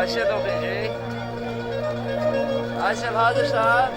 Ayşe de okuyacak. Ayşe padişah.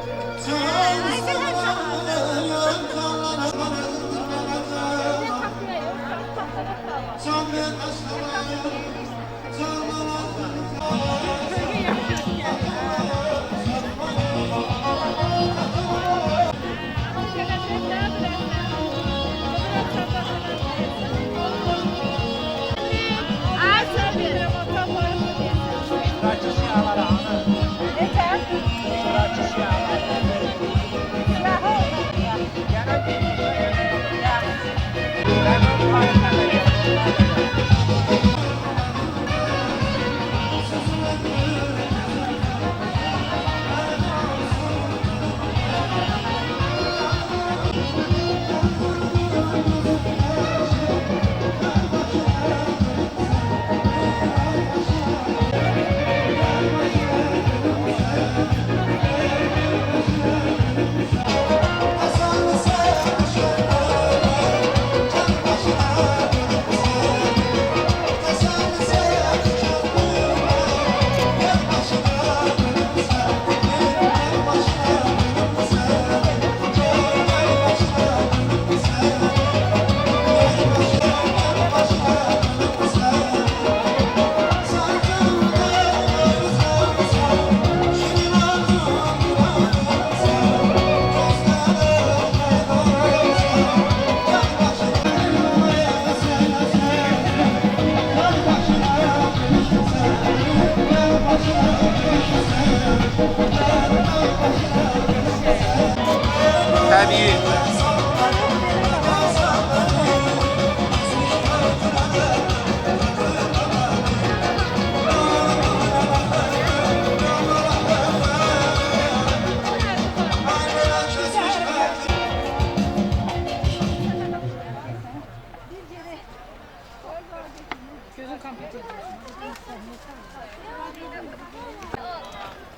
Tabii.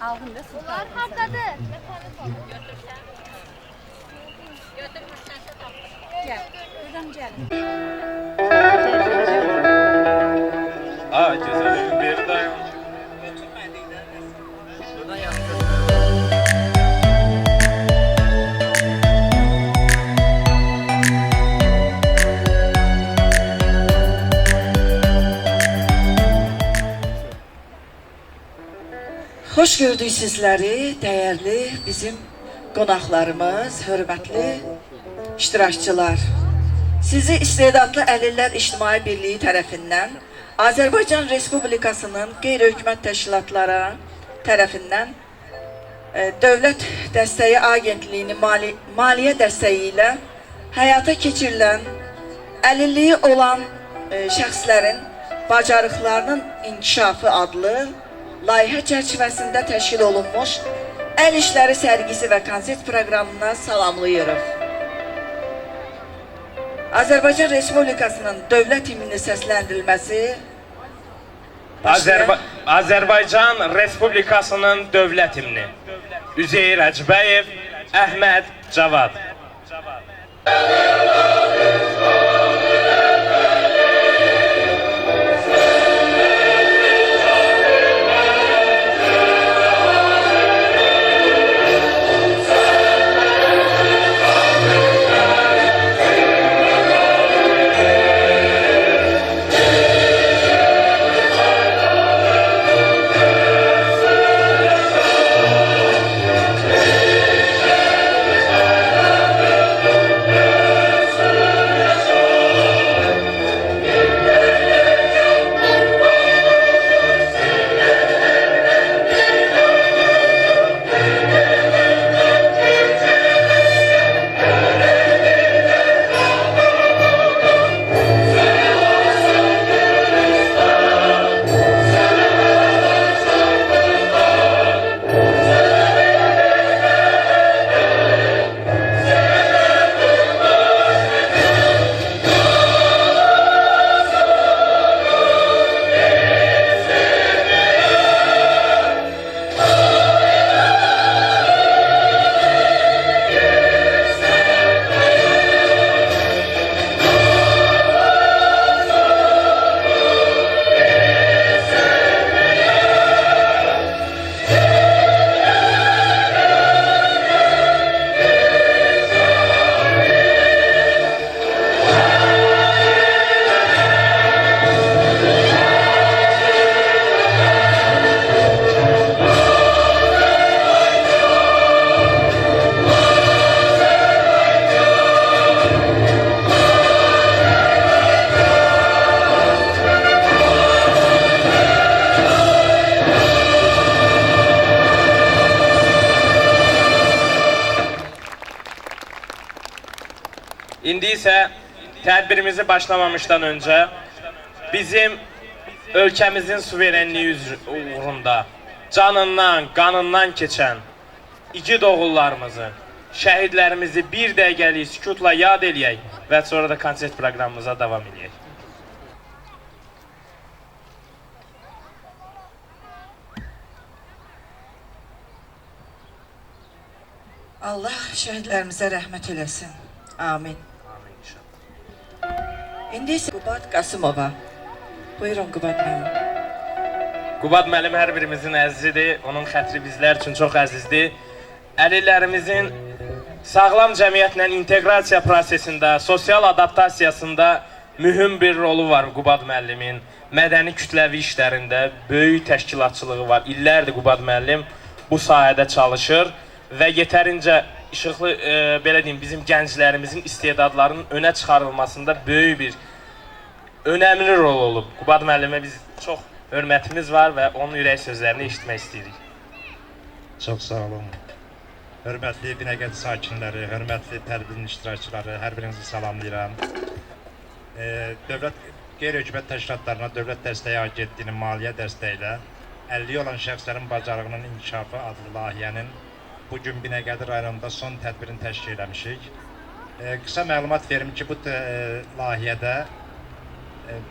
Aldın da Bunlar hardadır. Gel. Buradan gel. Aa, güzelim bir dayan. Şuradan yaptım. Xoş gördük sizləri, dəyərli bizim qonaqlarımız, hörmətli iştirakçılar. Sizi İstedadlı Əlillər İctimai Birliyi tərəfindən Azərbaycan Respublikasının qeyri-hökumət təşkilatlara tərəfindən Dövlət Dəstəyi Agentliyinin maliyyə dəstəyi ilə həyata keçirilən əlilliyi olan şəxslərin bacarıqlarının inkişafı adlı layihə çərçivəsində təşkil olunmuş əl işləri sərgisi və konsert proqramına salamlayırıq. Azərbaycan Respublikasının dövlət himninin səsləndirilməsi Azərbaycan Respublikasının dövlət himni. Üzeyir Hacıbəyev, Əhməd Cavad. İndi isə tədbirimizi başlamamışdan öncə bizim ölkəmizin suverenliyi uğrunda canından, qanından keçən igid oğullarımızı, şəhidlərimizi bir dəqiqəlik sükutla yad eləyək və sonra da konsert proqramımıza davam edək. Allah şəhidlərimizə rəhmət eləsin. Amin. Amin inşallah. İndi isə Qubad Qasımova. Buyurun Qubad müəllim. Qubad müəllim hər birimizin əzizidir. Onun xətri bizlər üçün çox əzizdir. Əlillərimizin sağlam cəmiyyətlə inteqrasiya prosesində, sosial adaptasiyasında mühüm bir rolu var Qubad müəllimin. Mədəni kütləvi işlərində böyük təşkilatçılığı var. İllərdir Qubad müəllim bu sahədə çalışır və yetərincə işıqlı, belə deyim, bizim gənclərimizin istedadlarının önə çıxarılmasında böyük bir, önəmli rol olub. Qubad müəllimə biz çox hörmətimiz var və onun ürək sözlərini eşitmək istəyirik. Çox sağ olun. Hörmətli Binəqədi sakinləri, hörmətli tədbirin iştirakçıları, hər birinizi salamlayıram. Dövlət qeyri-hökumət təşkilatlarına Dövlət Dəstəyi Agentliyinin maliyyə dəstəyi ilə əlilliyi olan şəxslərin bacarığının inkişafı adlı layihənin bugün Binəqədi rayonunda son tədbirini təşkil eləmişik. Qısa məlumat verim ki, bu layihədə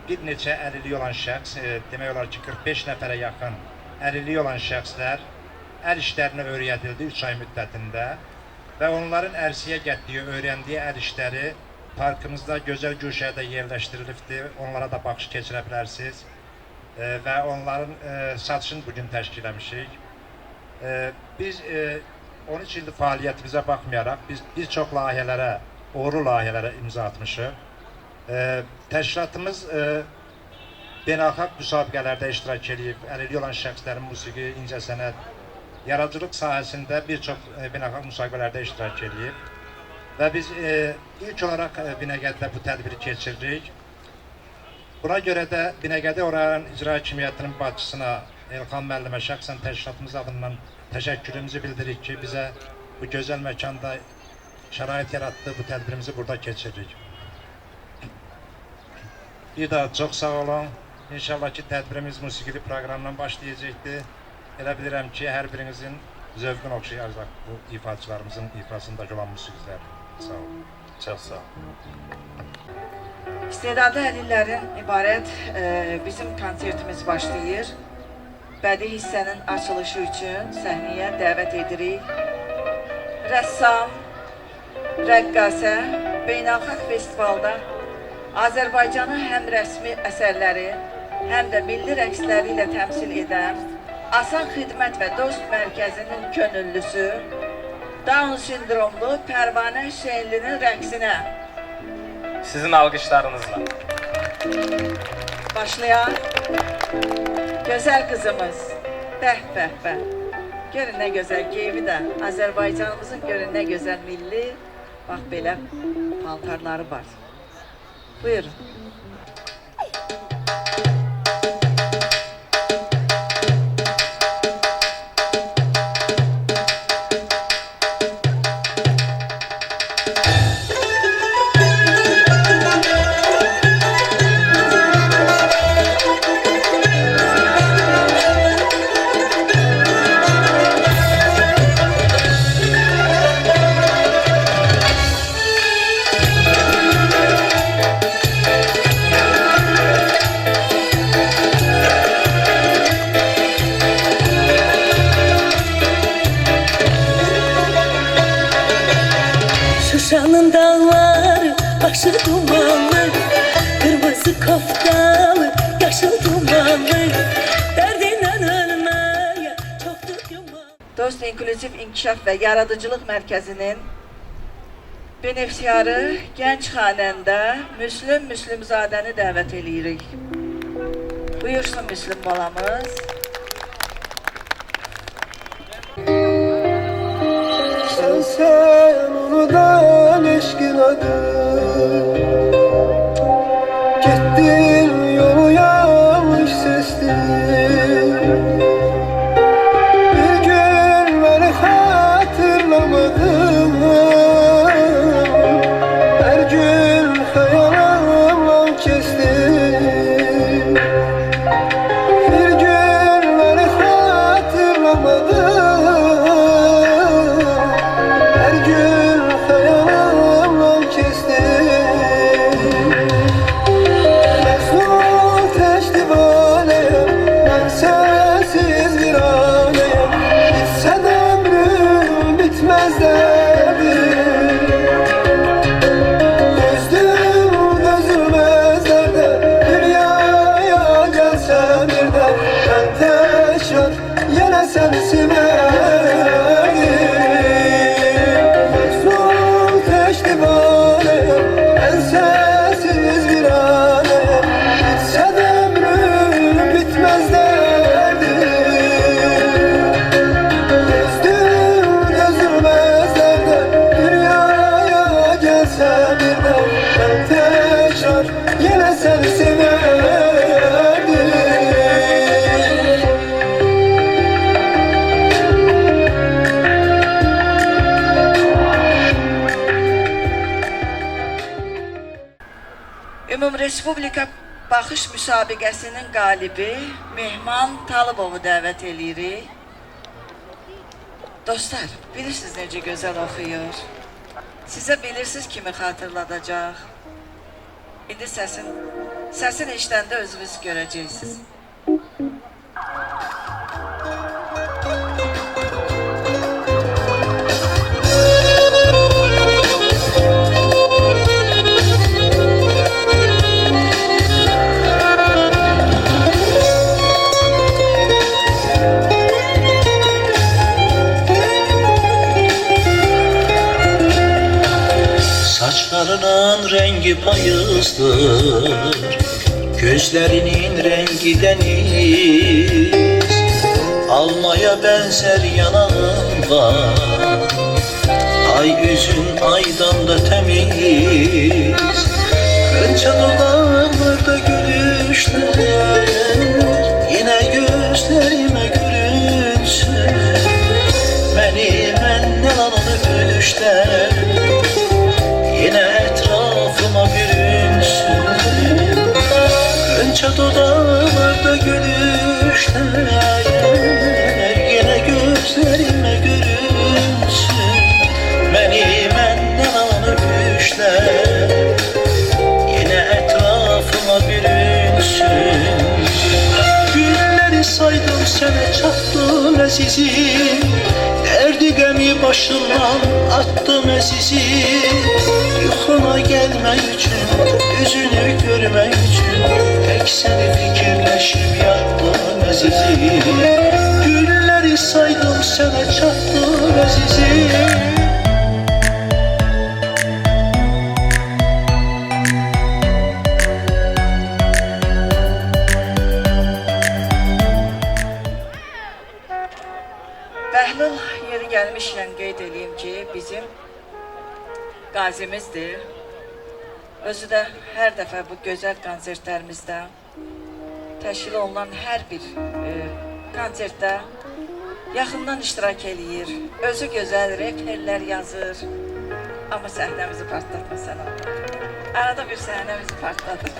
bir neçə əlilliyi olan şəxs, demək olar ki, 45 nəfərə yaxın əlilliyi olan şəxslər əl işlərini öyrədildi 3 ay müddətində və onların ərsiyə getdiyi, öyrəndiyi əl işləri parkımızda gözəl güşədə yerləşdirilibdir. Onlara da baxış keçirə bilərsiniz və onların satışını bugün təşkil eləmişik. Biz 13 ildir fəaliyyətimizə baxmayaraq, biz bir çox layihələrə, uğurlu layihələrə imza atmışıq. Təşkilatımız beynəlxalq müsabiqələrdə iştirak edib, əlilliyi olan şəxslərin musiqi, incəsənət, yaradıcılıq sahəsində bir çox beynəlxalq müsabiqələrdə iştirak edib və biz ilk olaraq Binəqədidə bu tədbiri keçiririk. Buna görə də Binəqədi rayon icra hakimiyyətinin başçısına Elxan müəllimə şəxsən təşkilatımız adından təşəkkürümüzü bildiririk ki, bizə bu gözəl məkanda şərait yaratdı, bu tədbirimizi burada keçiririk. Bir daha çox sağ olun. İnşallah ki, tədbirimiz musiqili proqramla başlayacaqdır. Elə bilirəm ki, hər birinizin zövqünə oxşayacaq bu ifaçılarımızın ifasındakı olan musiqilər. Sağ olun. Çox sağ olun. İstedadlı əlillərin ibarət bizim konsertimiz başlayır. Bədii hissənin açılışı üçün səhnəyə dəvət edirik. Rəssam, rəqqasə beynəlxalq festivalda Azərbaycanın həm rəsmi əsərləri, həm də milli rəqsləri ilə təmsil edən Asan Xidmət və Dost Mərkəzinin könüllüsü, Down sindromlu Pərvanə Hüseynlinin rəqsinə Sizin alqışlarınızla başlayan gözəl qızımız, bəh. Görün nə gözəl geyimi də, Azərbaycanımızın görün nə gözəl milli, bax belə paltarları var. Buyurun. Şuşanın dağları, başı dumanlı, kırmızı koftalı, yaşıl dumanlı, derdinden ölmeye çoktur yuman. Dost İnklüziv İnkişaf və Yaradıcılıq Mərkəzinin benefisiarı gənc xanəndə Müslüm Müslümzadəni dəvət edirik. Buyursun Müslüm balamız. Sen unudan eşkin adı, gittin yolu yanlış sesli. Bir gün beni hatırlamadın, her gün Ümumrespublika baxış müsabiqəsinin qalibi Mehman Talıbovu dəvət eləyirik. Dostlar, bilirsiniz necə gözəl oxuyur. Sizə bilirsiniz kimi xatırladacaq. İndi səsin işləndə özünüz görəcəksiniz. Saçlarının rengi payızdır, gözlerinin rengi deniz. Almaya benzer yanağın var, ay yüzün aydan da temiz. Kınça dudaklarda gülüşler, yine gözlerime görünsün. Beni benden alanı gülüşler, yine etrafıma bürünsün. Kınça dudaklarda gülüşler, yine gözlerime görünsün. Beni benden alanı gülüşler, yine etrafıma bürünsün. Günleri saydım sana çattım azizim, derdi gemi başımdan attım azizim. Yuxuna gelmek için, yüzünü görmek için, tek seni fikirleşip yattım azizim. Günleri saydım sana çattım azizim. Bəhlul yeri gəlmişkən qeyd edeyim ki, bizim qazimizdir. Özü də hər dəfə bu gözəl konsertlərimizdə təşkil olunan hər bir konsertdə yaxından iştirak eləyir. Özü gözəl reperlər yazır. Amma səhnəmizi partlatma sən Allah. Arada bir səhnəmizi partladır.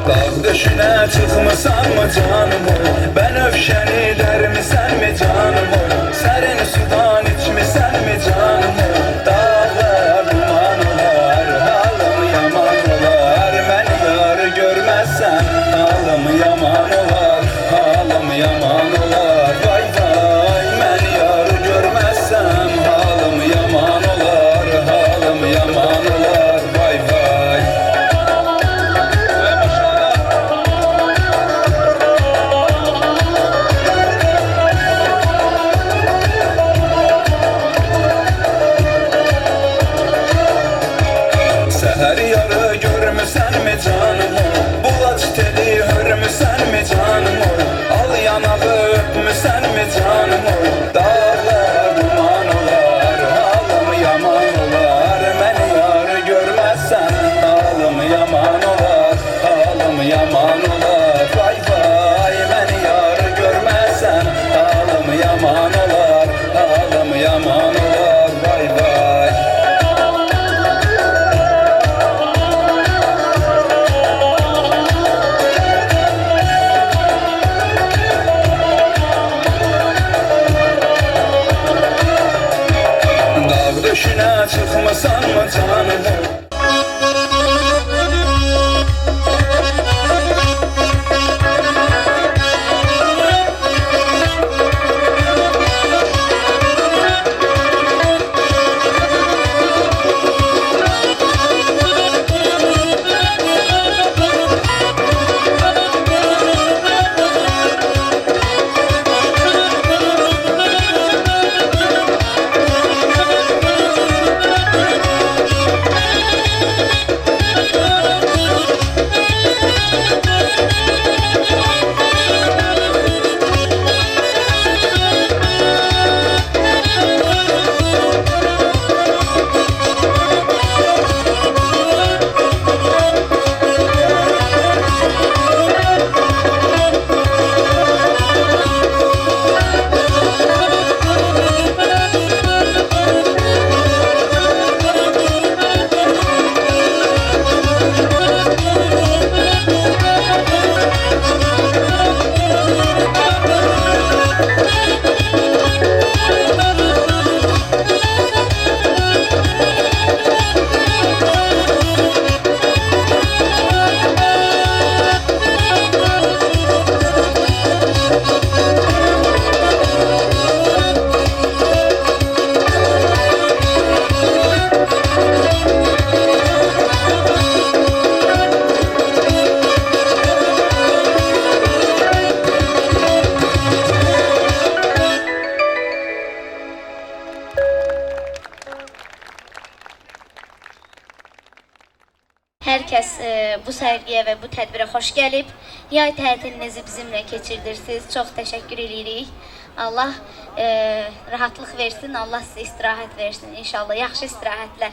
Dağ döşüne çıkmasan mı canım oy? Ben öfşeni dermisən mi canım oy? Serin sudan içmisən mi canım oy? Dağlar duman olar, halım yaman olar. Ben yarı görmezsen halım yaman olar, halım yaman olar. Vay vay, ben yarı görmezsem halım yaman olar, halım yaman olar. Vay vay. Her yarı görmüsən mi canım oy? Bulaç teli hörmüsən mi canım oy? Al yanağı öpmüsən mi canım oy? Dağlar duman olar, halım yaman olar. Beni yarı görmezsen halım yaman olar, halım yaman olar. Vay vay, beni yarı görmezsen halım yaman olar, halım yaman olar. Vay vay. Dağ döşüne çıkmasan mı canım oy? Herkes bu sergiye ve bu tedbire hoş gelip yay tətilinizi bizimle geçirdirsiniz. Çok teşekkür edirik. Allah rahatlık versin, Allah size istirahat versin inşallah. Yaxşı istirahatler.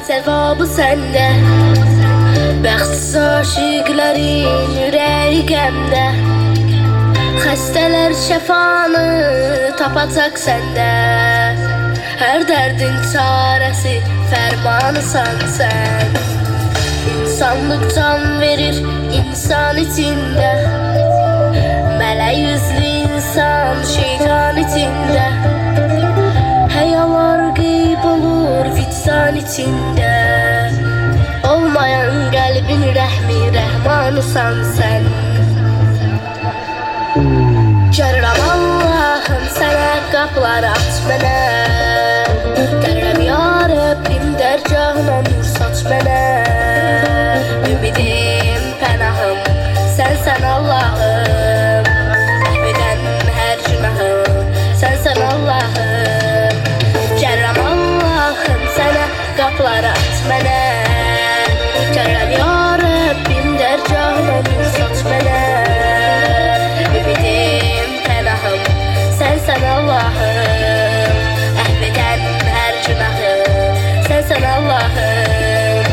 Sevabı sende, bəxtsiz aşıqların ürəyi qəmdə, xəstələr şəfanı tapacaq səndə, hər dərdin çarəsi fərmanısan sən. İnsanlıq can verir insan içində, mələk yüzlü insan şeytan içində, həyalar qeyb olur vicdan içində, olmayan qəlbin rəhmi rəhmanısan sən. Görürəm Allahım sənə qapılar aç mənə, görürəm ya Rəbbim dərgahına nur saç mənə, ümidim pənahım sənsən Allahım, əhv edən hər günahım sənsən Allahım. Görürəm Allahım sənə qapılar aç mənə, görürəm ya Rəbbim dərgahına nur saç mənə, ümidim pənahım sənsən Allahım, əhv edən hər günahım sənsən Allahım.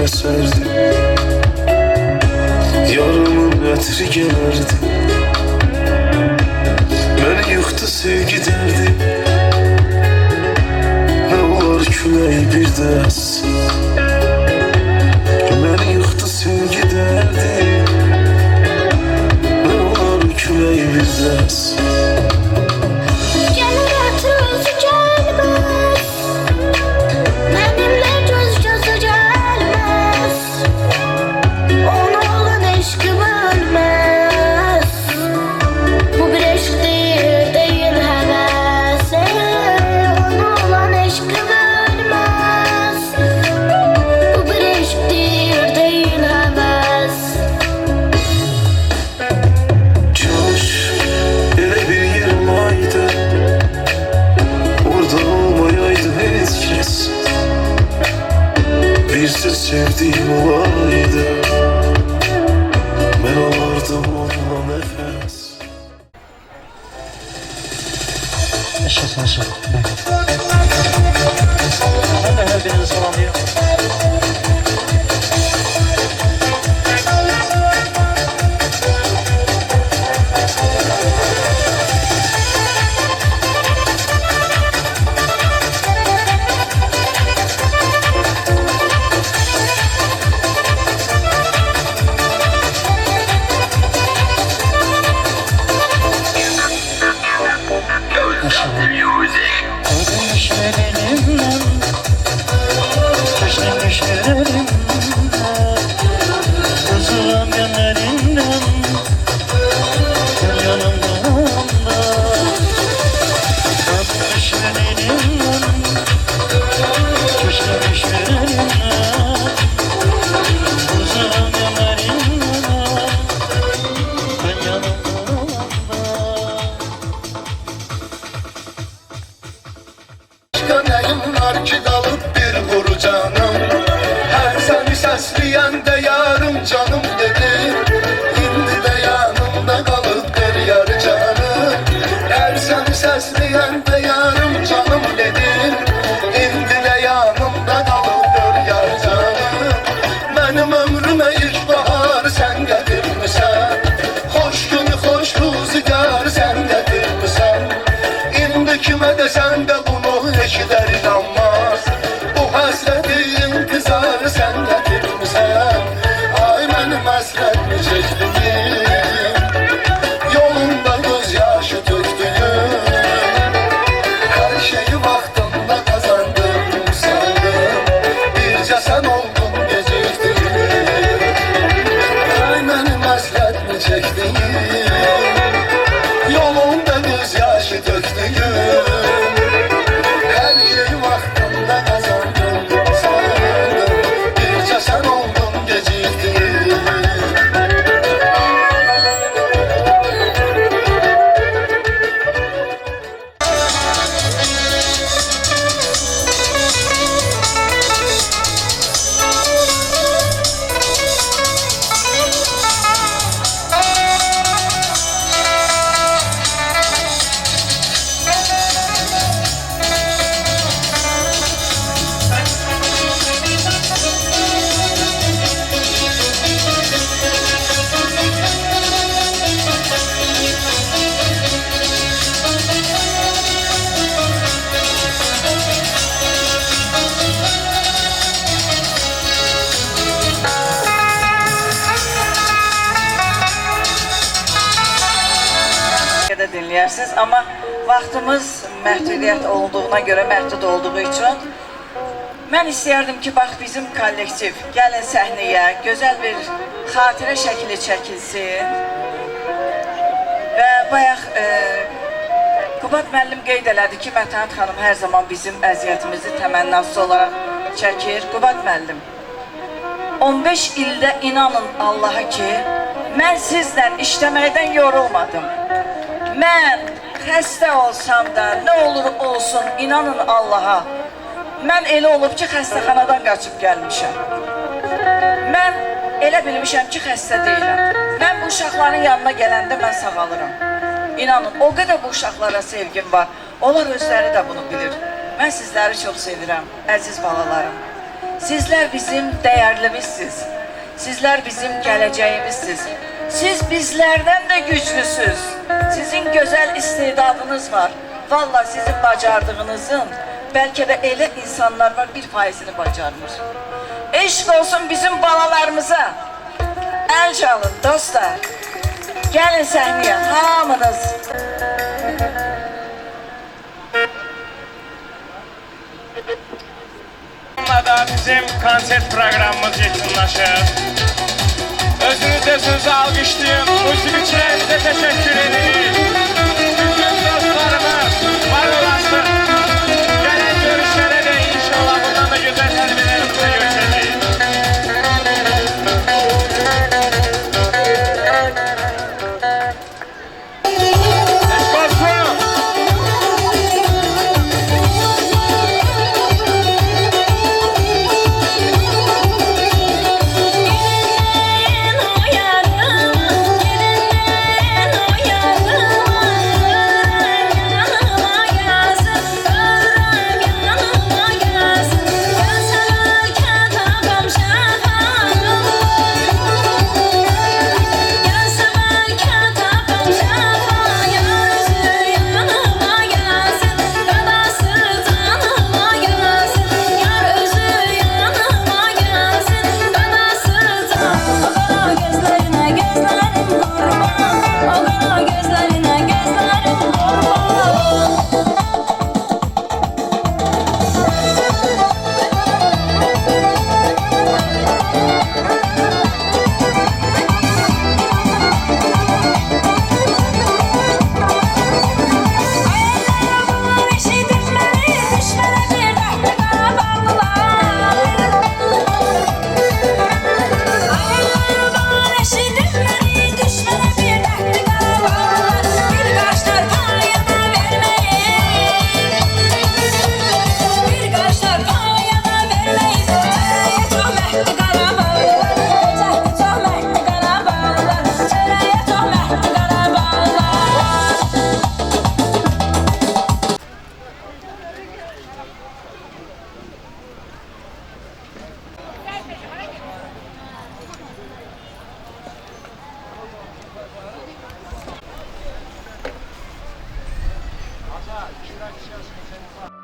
əsərdi. Yarımın ətri gələrdi. Məni yıxdı sevgi dərdi. Nə olar külək bir dəs. Məni yıxdı sevgi dərdi. Nə olar külək bir dəs. Sevdiğim olaydı, ben olardım onunla nefes. Yaşasın aşağı. Ben de her birinizi salamlıyorum. Var ki kalıp bir vur canım. Her seni sesleyende yarım canım dedi. Şimdi de yanımda kalıp bir yar canım. Her seni sesleyende yarım canım dedi. Şimdi de yanımda kalıp bir yar canım. Benim ömrüme ilkbahar sen getirmişsen. Hoş günü hoş rüzgar sen getirmişsen. İndi kime desen de bunu eşider inanmaz. Bu hasretin kızar sen getirmişsen. Ay benim hasretimi çektiğim, yolunda gözyaşı döktüğüm. Her şeyi vaktinde kazandım sandım. Birce sen oldun geciktiğim. Ay benim hasretimi çektiğim, yolunda gözyaşı döktüğüm. Her şeyi vaktinde kazandım sandım. Birce sen oldun geciktiğim. Dinleyersiniz ama vaktimiz məhdudiyyət olduğuna göre məhdud olduğu için mən istəyərdim ki, bax bizim kollektiv gəlin səhnəyə, gözəl bir xatirə şəkli çəkilsin və bayaq Qubad müəllim qeyd elədi ki, Mətanət xanım hər zaman bizim əziyyətimizi təmənnası olaraq çəkir. Qubad müəllim, 15 ildə inanın Allaha ki, mən sizlə işləməkdən yorulmadım. Mən xəstə olsam da, nə olur olsun, inanın Allaha, mən elə olub ki, xəstəxanadan qaçıb gəlmişəm. Mən elə bilmişəm ki, xəstə deyiləm. Mən bu uşaqların yanına gələndə mən sağalıram. İnanın, o qədər bu uşaqlara sevgim var. Onlar özləri də bunu bilir. Mən sizləri çox sevirəm, əziz balalarım. Sizler bizim değerlimizsiz. Sizler bizim geleceğimizsiz. Siz bizlerden de güçlüsüz. Sizin güzel istedadınız var. Vallahi sizin bacardığınızın belki de elə insanlar var 1%'ni bacarmır. Eşq olsun bizim balalarımıza. El çalın dostlar. Gelin sahneye hamınız. Bununla da bizim konsert programımız yekunlaşır. Özünüzde sözü alkışlayın. Musiqiçilərimizə təşəkkür edirik. Bütün dostlarımız var olasın. Gələn görüşlərə də inşallah bundan da gözəl tədbirlərimizə görüşəcəyik. Aza, iştirak siyasını sen